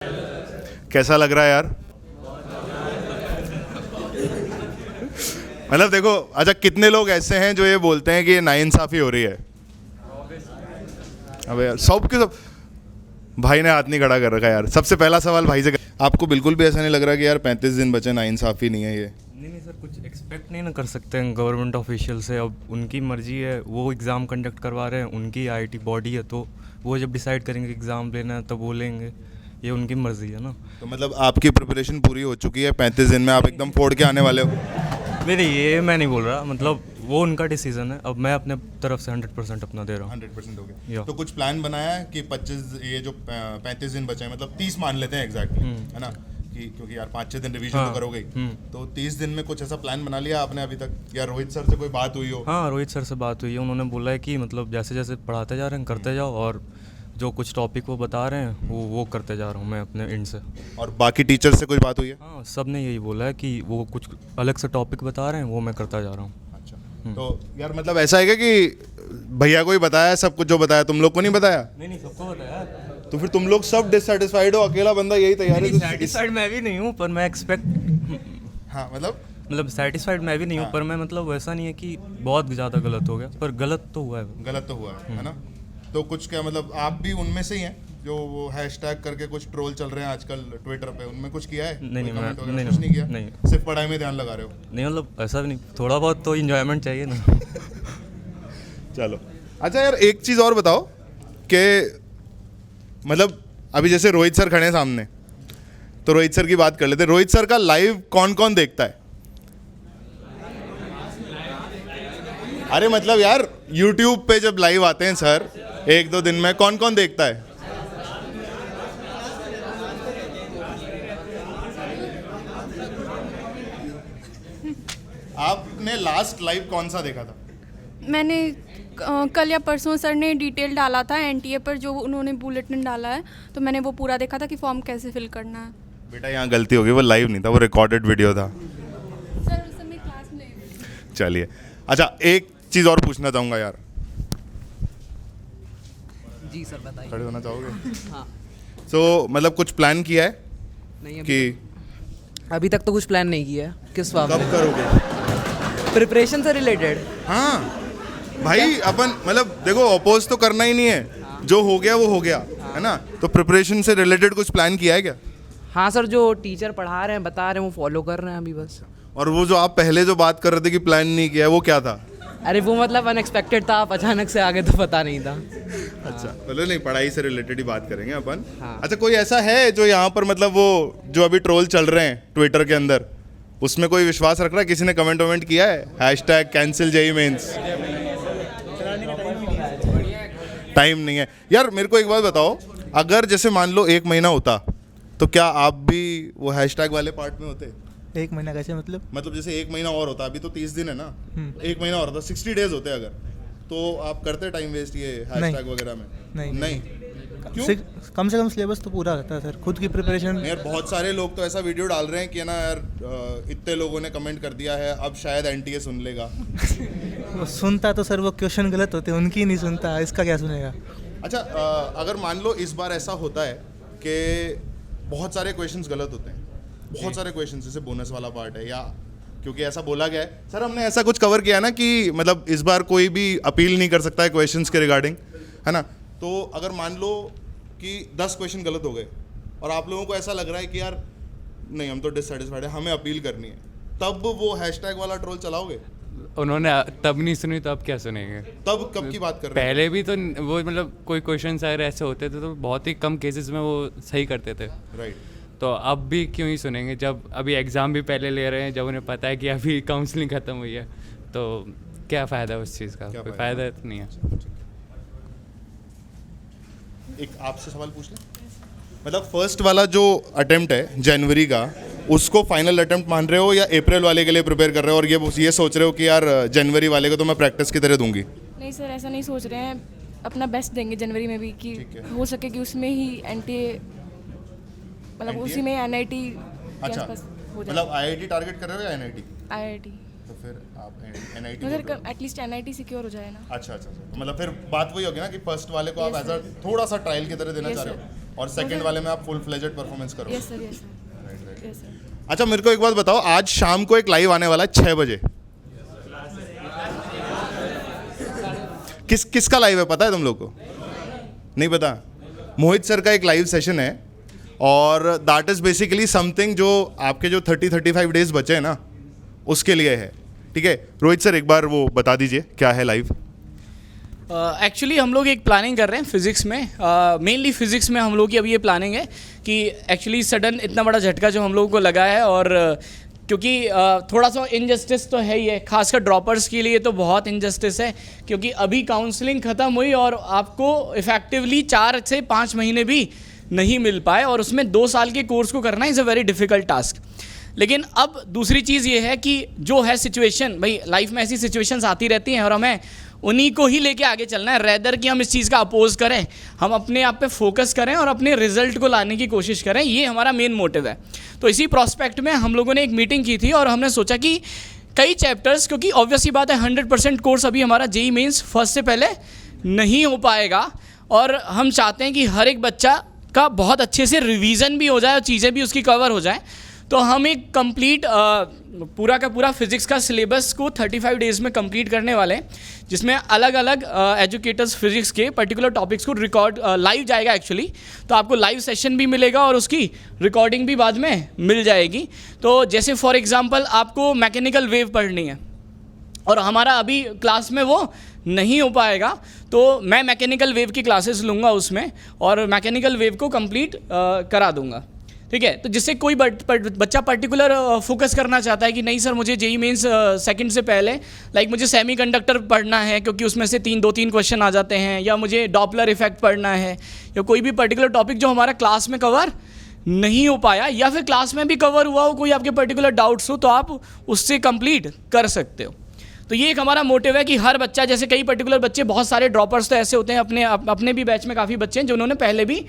कैसा लग रहा है यार? मतलब देखो, अच्छा कितने लोग ऐसे हैं जो ये बोलते हैं कि ये नाइंसाफ़ी हो रही है? अबे यार सब के सब भाई ने हाथ नहीं खड़ा कर रखा यार। सबसे पहला सवाल भाई से, आपको बिल्कुल भी ऐसा नहीं लग रहा कि यार 35 दिन बचे, नाइंसाफ़ी नहीं है ये? नहीं सर, कुछ एक्सपेक्ट नहीं ना कर सकते हैं गवर्नमेंट ऑफिशियल से। अब उनकी मर्जी है, वो एग्ज़ाम कंडक्ट करवा रहे हैं, उनकी आईटी बॉडी है, तो वो जब डिसाइड करेंगे एग्ज़ाम लेना है तब वो लेंगे। ये उनकी मर्जी है ना। तो मतलब आपकी प्रिपरेशन पूरी हो चुकी है, 35 दिन में आप एकदम फोड़ के आने वाले हो? नहीं, ये मैं नहीं बोल रहा, मतलब वो उनका डिसीजन है। अब मैं अपने तरफ से 100% अपना दे रहा हूँ। 100% हो गया। या। तो कुछ प्लान बनाया है कि 25 ये जो 35 दिन बचे हैं, मतलब 30 मान लेते हैं एग्जैक्टली, है ना, कि क्योंकि यार 5-6 दिन रिवीजन तो करोगे ही, तो 30 दिन में कुछ ऐसा प्लान बना लिया आपने अभी तक, या रोहित सर से कोई बात हुई हो? हाँ, रोहित सर से बात हुई है। उन्होंने बोला है कि मतलब जैसे जैसे पढ़ाते जा रहे हैं करते जाओ, और जो कुछ टॉपिक वो बता रहे हैं वो करते जा रहा हूँ मैं अपने एंड से। और बाकी टीचर से कोई बात हुई है? हाँ, सब ने यही बोला है कि वो कुछ अलग से टॉपिक बता रहे हैं, वो मैं करता जा रहा हूँ। अच्छा, तो यार मतलब ऐसा है क्या कि भैया को ही बताया सब कुछ जो बताया, तुम लोग को नहीं बताया? नहीं, सबको बताया। तो फिर तुम लोग सब डिससेटिस्फाइड हो, अकेला बंदा यही तैयार है? सेटिस्फाइड मैं भी नहीं हूँ, पर मैं हाँ मतलब सेटिस्फाइड मैं भी नहीं हूँ, पर मैं मतलब वैसा नहीं है कि बहुत ज़्यादा गलत हो गया, पर गलत तो हुआ है। गलत तो हुआ है ना? तो कुछ क्या मतलब आप भी उनमें से ही हैं जो वो हैशटैग करके कुछ ट्रोल चल रहे हैं आजकल ट्विटर पे, उनमें कुछ किया है? नहीं, कोई comment वगैरह नहीं, कुछ नहीं किया? नहीं। सिर्फ पढ़ाई में ध्यान लगा रहे हो? नहीं, मतलब ऐसा भी नहीं, थोड़ा बहुत तो इंजॉयमेंट चाहिए ना। चलो, अच्छा यार एक चीज़ और बताओ कि मतलब अभी जैसे रोहित सर खड़े हैं सामने, तो रोहित सर की बात कर लेते हैं। रोहित सर का लाइव कौन कौन देखता है? अरे मतलब यार यूट्यूब पे जब लाइव आते हैं सर 1-2 दिन में, कौन कौन देखता है? आपने लास्ट लाइव कौन सा देखा था? मैंने कल या परसों सर ने डिटेल डाला था एनटीए पर, जो उन्होंने बुलेटिन डाला है, तो मैंने वो पूरा देखा था कि फॉर्म कैसे फिल करना है। बेटा यहाँ गलती हो गई, वो लाइव नहीं था, वो रिकॉर्डेड वीडियो था। सर उस समय क्लास में। चलिए, अच्छा एक चीज़ और पूछना चाहूँगा यार। जी सर बताइए। खड़े होना चाहोगे? हाँ। तो मतलब कुछ प्लान किया है नहीं कि अभी तक तो कुछ प्लान नहीं किया है। किस बात कब में? करोगे? प्रिपरेशन से रिलेटेड। हाँ भाई, अपन मतलब देखो अपोज तो करना ही नहीं है, जो हो गया वो हो गया, है ना? तो प्रिपरेशन से रिलेटेड कुछ प्लान किया है क्या? हाँ सर, जो टीचर पढ़ा रहे हैं बता रहे हैं वो फॉलो कर रहे हैं अभी बस। और वो जो आप पहले जो बात कर रहे थे कि प्लान नहीं किया है, वो क्या था? अरे वो मतलब अनएक्सपेक्टेड था, आप अचानक से आगे तो पता नहीं था। अच्छा, चलो नहीं, पढ़ाई से रिलेटेड ही बात करेंगे अपन। हाँ। अच्छा, कोई ऐसा है जो यहाँ पर मतलब वो जो अभी ट्रोल चल रहे हैं ट्विटर के अंदर, उसमें कोई विश्वास रख रहा है? किसी ने कमेंट वमेंट किया है hashtag cancel JEE mains? Time नहीं है यार। मेरे को एक बात बताओ, अगर जैसे मान लो 1 महीना होता, तो क्या आप भी वो हैशटैग वाले पार्ट में होते? 1 महीना कैसे मतलब जैसे 1 महीना और होता, अभी तो 30 दिन है ना, 1 महीना और होता, 60 डेज होते अगर, तो आप करते टाइम वेस्ट ये हैशटैग वगैरह में? नहीं। क्यों? कम से कम सिलेबस तो पूरा रहता है सर, खुद की प्रिपरेशन। यार बहुत सारे लोग तो ऐसा वीडियो डाल रहे हैं कि ना यार इतने लोगों ने कमेंट कर दिया है, अब शायद एनटीए सुन लेगा। वो सुनता तो सर वो क्वेश्चन गलत होते हैं, उनकी नहीं सुनता, इसका क्या सुनेगा? अच्छा, अगर मान लो इस बार ऐसा होता है कि बहुत सारे क्वेश्चंस गलत होते हैं, बहुत सारे क्वेश्चंस, जैसे बोनस वाला पार्ट है, या क्योंकि ऐसा बोला गया है सर, हमने ऐसा कुछ कवर किया ना कि मतलब इस बार कोई भी अपील नहीं कर सकता है क्वेश्चंस के रिगार्डिंग, है ना? तो अगर मान लो कि 10 क्वेश्चन गलत हो गए और आप लोगों को ऐसा लग रहा है कि यार नहीं, हम तो डिससेटिस्फाइड है, हमें अपील करनी है, तब वो हैशटैग वाला ट्रोल चलाओगे? उन्होंने तब नहीं सुनी तो अब क्या सुनेंगे? तब कब की बात कर रहे हैं? पहले भी तो वो मतलब कोई क्वेश्चन अगर ऐसे होते थे तो बहुत ही कम केसेस में वो सही करते थे। राइट। तो अब भी क्यों ही सुनेंगे, जब अभी एग्ज़ाम भी पहले ले रहे हैं, जब उन्हें पता है कि अभी काउंसलिंग ख़त्म हुई है, तो क्या फ़ायदा उस चीज़ का? कोई फ़ायदा तो नहीं है। एक आपसे सवाल पूछ लें, मतलब फर्स्ट वाला जो अटेम्प्ट है जनवरी का, उसको फाइनल अटेम्प्ट मान रहे हो या अप्रैल वाले के लिए प्रिपेयर कर रहे हो, और ये सोच रहे हो कि यार जनवरी वाले को तो मैं प्रैक्टिस की तरह दूंगी? नहीं सर, ऐसा नहीं सोच रहे हैं, अपना बेस्ट देंगे जनवरी में भी, कि हो सके कि उसमें ही एनटीए मतलब NTA? उसी में एनआईटी। अच्छा, मतलब आईआईटी टारगेट कर रहे हो या एनआईटी? आईआईटी तो फिर आप एनआईटी मतलब एटलीस्ट एनआईटी सिक्योर हो जाए ना। अच्छा, तो मतलब फिर बात वही होगी ना कि फर्स्ट वाले को आप एज अ थोड़ा सा ट्रायल की तरह देना Yes, चाह रहे हो, और सेकंड वाले में आप फुल फ्लेजेड परफॉर्मेंस करोगे। Yes sir, yes sir, yes sir. अच्छा मेरे को एक बात बताओ, आज शाम को एक लाइव आने वाला है 6 बजे, किसका लाइव है पता है तुम लोग को? नहीं पता? मोहित सर का एक लाइव सेशन है और दैट इज बेसिकली समथिंग जो आपके जो 30-35 डेज बचे हैं ना उसके लिए है, ठीक है? रोहित सर एक बार वो बता दीजिए क्या है लाइव। एक्चुअली हम लोग एक प्लानिंग कर रहे हैं फिज़िक्स में, मेनली फिज़िक्स में हम लोग की अभी ये प्लानिंग है कि एक्चुअली सडन इतना बड़ा झटका जो हम लोगों को लगा है, और क्योंकि थोड़ा सा इनजस्टिस तो है ही है, खासकर ड्रॉपर्स के लिए तो बहुत इनजस्टिस है, क्योंकि अभी काउंसलिंग ख़त्म हुई और आपको इफ़ेक्टिवली 4 से 5 महीने भी नहीं मिल पाए, और उसमें 2 साल के कोर्स को करना is a very difficult task. लेकिन अब दूसरी चीज़ ये है कि जो है सिचुएशन, भाई लाइफ में ऐसी सिचुएशंस आती रहती हैं और हमें उन्हीं को ही लेके आगे चलना है, रेदर कि हम इस चीज़ का अपोज करें, हम अपने आप पे फोकस करें और अपने रिजल्ट को लाने की कोशिश करें, ये हमारा मेन मोटिव है। तो इसी प्रॉस्पेक्ट में हम लोगों ने एक मीटिंग की थी और हमने सोचा कि कई चैप्टर्स, क्योंकि ऑब्वियस ही बात है 100% कोर्स अभी हमारा जेईई मेंस फर्स्ट से पहले नहीं हो पाएगा, और हम चाहते हैं कि हर एक बच्चा का बहुत अच्छे से रिवीजन भी हो जाए और चीज़ें भी उसकी कवर हो जाए। तो हम एक कंप्लीट पूरा का पूरा फिज़िक्स का सिलेबस को 35 डेज़ में कंप्लीट करने वाले हैं, जिसमें अलग अलग एजुकेटर्स फिज़िक्स के पर्टिकुलर टॉपिक्स को रिकॉर्ड लाइव जाएगा एक्चुअली, तो आपको लाइव सेशन भी मिलेगा और उसकी रिकॉर्डिंग भी बाद में मिल जाएगी। तो जैसे फॉर एग्जांपल आपको मैकेनिकल वेव पढ़नी है और हमारा अभी क्लास में वो नहीं हो पाएगा, तो मैं मैकेनिकल वेव की क्लासेस लूँगा उसमें और मैकेनिकल वेव को कंप्लीट करा दूँगा, ठीक है? तो जिससे कोई बच्चा पर्टिकुलर फोकस करना चाहता है कि नहीं सर मुझे जेईई मेंस सेकंड से पहले लाइक मुझे सेमीकंडक्टर पढ़ना है क्योंकि उसमें से 2-3 क्वेश्चन आ जाते हैं, या मुझे डॉपलर इफेक्ट पढ़ना है, या कोई भी पर्टिकुलर टॉपिक जो हमारा क्लास में कवर नहीं हो पाया, या फिर क्लास में भी कवर हुआ हो, कोई आपके पर्टिकुलर डाउट्स हो, तो आप उससे कंप्लीट कर सकते हो। तो ये एक हमारा मोटिव है कि हर बच्चा, जैसे कई पर्टिकुलर बच्चे, बहुत सारे ड्रॉपर्स तो ऐसे होते हैं, अपने भी बैच में काफ़ी बच्चे हैं जिन्होंने पहले भी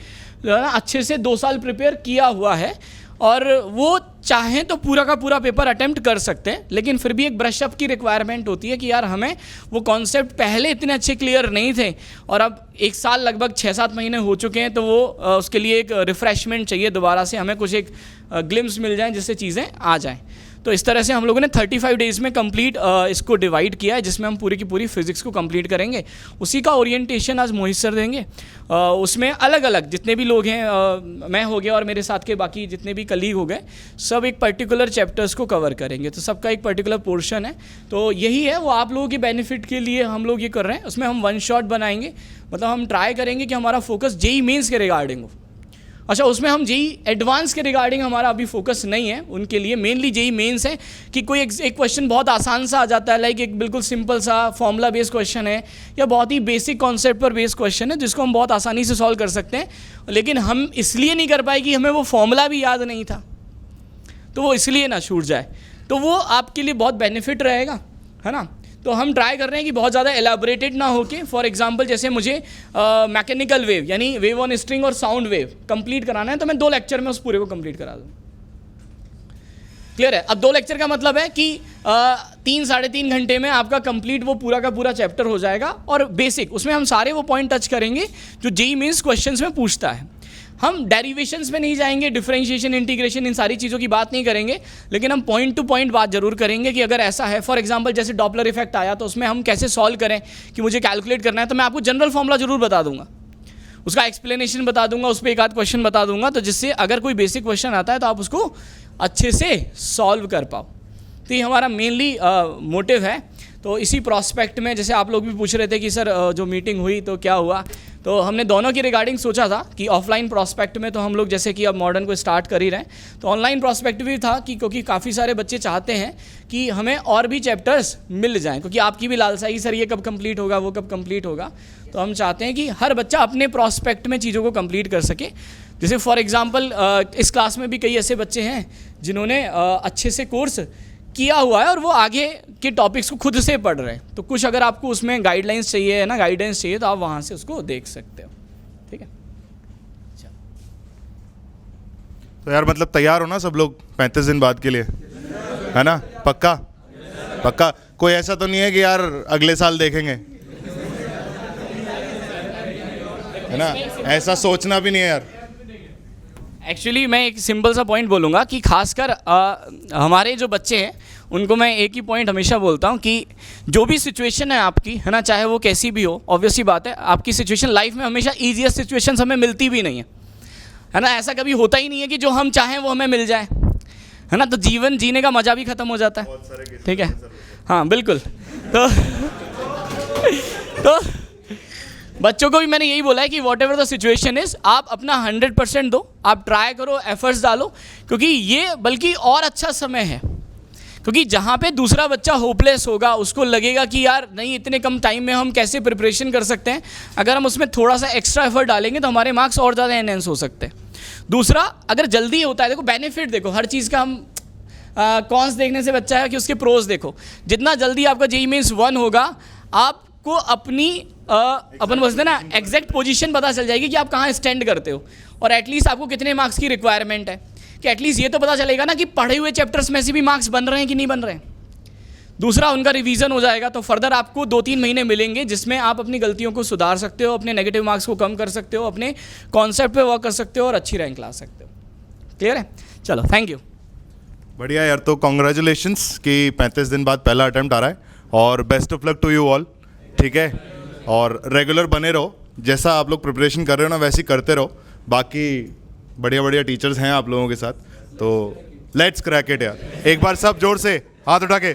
जो है ना अच्छे से 2 साल प्रिपेयर किया हुआ है, और वो चाहें तो पूरा का पूरा पेपर अटेम्प्ट कर सकते हैं, लेकिन फिर भी एक ब्रश अप की रिक्वायरमेंट होती है कि यार हमें वो कॉन्सेप्ट पहले इतने अच्छे क्लियर नहीं थे और अब 1 साल लगभग 6-7 महीने हो चुके हैं, तो वो उसके लिए एक रिफ़्रेशमेंट चाहिए, दोबारा से हमें कुछ एक ग्लिम्स मिल जाएँ जिससे चीज़ें आ जाएँ। तो इस तरह से हम लोगों ने 35 डेज़ में कंप्लीट इसको डिवाइड किया है, जिसमें हम पूरी की पूरी फिज़िक्स को कंप्लीट करेंगे। उसी का ओरिएंटेशन आज मोहित सर देंगे। उसमें अलग अलग जितने भी लोग हैं, मैं हो गया और मेरे साथ के बाकी जितने भी कलीग हो गए, सब एक पर्टिकुलर चैप्टर्स को कवर करेंगे, तो सबका एक पर्टिकुलर पोर्शन है। तो यही है, वो आप लोगों के बेनिफिट के लिए हम लोग ये कर रहे हैं। उसमें हम 1 शॉट बनाएंगे, मतलब हम ट्राई करेंगे कि हमारा फोकस जेईई मेंस के रिगार्डिंग हो। अच्छा, उसमें हम जेईई एडवांस के रिगार्डिंग हमारा अभी फोकस नहीं है, उनके लिए मेनली जेईई मेंस है कि कोई एक क्वेश्चन बहुत आसान सा आ जाता है, लाइक एक बिल्कुल सिंपल सा फॉर्मूला बेस्ड क्वेश्चन है या बहुत ही बेसिक कॉन्सेप्ट पर बेस्ड क्वेश्चन है जिसको हम बहुत आसानी से सॉल्व कर सकते हैं, लेकिन हम इसलिए नहीं कर पाए कि हमें वो फॉर्मूला भी याद नहीं था, तो वो इसलिए ना छूट जाए, तो वो आपके लिए बहुत बेनिफिट रहेगा, है ना? तो हम ट्राई कर रहे हैं कि बहुत ज़्यादा एलाबोरेटेड ना हो के, फॉर एग्जांपल जैसे मुझे मैकेनिकल वेव यानी वेव ऑन स्ट्रिंग और साउंड वेव कंप्लीट कराना है, तो मैं 2 लेक्चर में उस पूरे को कंप्लीट करा दूँ। क्लियर है? अब 2 लेक्चर का मतलब है कि 3-3.5 घंटे में आपका कंप्लीट वो पूरा का पूरा चैप्टर हो जाएगा, और बेसिक उसमें हम सारे वो पॉइंट टच करेंगे जो जेईई मेंस क्वेश्चंस में पूछता है। हम डेरिवेशंस में नहीं जाएंगे, डिफरेंशिएशन, इंटीग्रेशन, इन सारी चीज़ों की बात नहीं करेंगे, लेकिन हम पॉइंट टू पॉइंट बात जरूर करेंगे कि अगर ऐसा है, फॉर एग्जांपल जैसे डॉपलर इफेक्ट आया तो उसमें हम कैसे सॉल्व करें कि मुझे कैलकुलेट करना है, तो मैं आपको जनरल फॉर्मूला जरूर बता दूंगा, उसका एक्सप्लेनेशन बता दूंगा, उस पर 1 आध क्वेश्चन बता दूंगा, तो जिससे अगर कोई बेसिक क्वेश्चन आता है तो आप उसको अच्छे से सॉल्व कर पाओ। तो ये हमारा मेनली मोटिव है। तो इसी प्रॉस्पेक्ट में जैसे आप लोग भी पूछ रहे थे कि सर जो मीटिंग हुई तो क्या हुआ, तो हमने दोनों की रिगार्डिंग सोचा था कि ऑफलाइन प्रॉस्पेक्ट में तो हम लोग जैसे कि अब मॉडर्न को स्टार्ट कर ही रहे हैं, तो ऑनलाइन प्रॉस्पेक्ट भी था कि क्योंकि काफ़ी सारे बच्चे चाहते हैं कि हमें और भी चैप्टर्स मिल जाएं, क्योंकि आपकी भी लालसा है कि सर ये कब कंप्लीट होगा, वो कब कंप्लीट होगा, तो हम चाहते हैं कि हर बच्चा अपने प्रॉस्पेक्ट में चीज़ों को कंप्लीट कर सके। जैसे फॉर एग्जाम्पल इस क्लास में भी कई ऐसे बच्चे हैं जिन्होंने अच्छे से कोर्स किया हुआ है और वो आगे के टॉपिक्स को खुद से पढ़ रहे हैं, तो कुछ अगर आपको उसमें गाइडलाइंस चाहिए है ना, गाइडेंस चाहिए, तो आप वहाँ से उसको देख सकते हो। ठीक है, तो यार मतलब तैयार हो ना सब लोग 35 दिन बाद के लिए, है ना? पक्का पक्का? कोई ऐसा तो नहीं है कि यार अगले साल देखेंगे, है ना? ऐसा सोचना भी नहीं है यार, एक्चुअली मैं एक सिंपल सा पॉइंट बोलूँगा कि खासकर हमारे जो बच्चे हैं उनको मैं एक ही पॉइंट हमेशा बोलता हूँ कि जो भी सिचुएशन है आपकी, है ना, चाहे वो कैसी भी हो, ऑब्वियसली बात है आपकी सिचुएशन लाइफ में हमेशा ईजिएस्ट सिचुएशन हमें मिलती भी नहीं है ना, ऐसा कभी होता ही नहीं है कि जो हम चाहें वो हमें मिल जाए, है ना, तो जीवन जीने का मज़ा भी ख़त्म हो जाता है, ठीक है, हाँ बिल्कुल। तो बच्चों को भी मैंने यही बोला है कि what ever the situation is, आप अपना 100% दो, आप ट्राई करो, एफर्ट्स डालो, क्योंकि ये बल्कि और अच्छा समय है, क्योंकि जहाँ पे दूसरा बच्चा होपलेस होगा, उसको लगेगा कि यार नहीं इतने कम टाइम में हम कैसे प्रिपरेशन कर सकते हैं, अगर हम उसमें थोड़ा सा एक्स्ट्रा एफर्ट डालेंगे तो हमारे मार्क्स और ज़्यादा एनहेंस हो सकते हैं। दूसरा, अगर जल्दी होता है, देखो बेनिफिट देखो, हर चीज़ का हम कॉन्स देखने से बच्चा है कि उसके प्रोज देखो, जितना जल्दी आपका जेईई मेंस 1 होगा आपको अपनी अपन बोलते हैं ना एग्जैक्ट पोजीशन पता चल जाएगी कि आप कहाँ स्टैंड करते हो, और एटलीस्ट आपको कितने मार्क्स की रिक्वायरमेंट है, कि एटलीस्ट ये तो पता चलेगा ना कि पढ़े हुए चैप्टर्स में से भी मार्क्स बन रहे हैं कि नहीं बन रहे हैं। दूसरा, उनका रिवीजन हो जाएगा, तो फर्दर आपको 2-3 महीने मिलेंगे जिसमें आप अपनी गलतियों को सुधार सकते हो, अपने नेगेटिव मार्क्स को कम कर सकते हो, अपने कॉन्सेप्ट पे वर्क कर सकते हो और अच्छी रैंक ला सकते हो। क्लियर है? चलो, थैंक यू। बढ़िया यार, तो कॉन्ग्रेचुलेशंस कि 35 दिन बाद पहला अटेम्प्ट आ रहा है, और best of luck to you all, ठीक है, और रेगुलर बने रहो, जैसा आप लोग प्रिपरेशन कर रहे हो ना वैसे ही करते रहो, बाकी बढ़िया बढ़िया टीचर्स हैं आप लोगों के साथ, तो लेट्स क्रैक इट यार। एक बार सब जोर से हाथ उठा के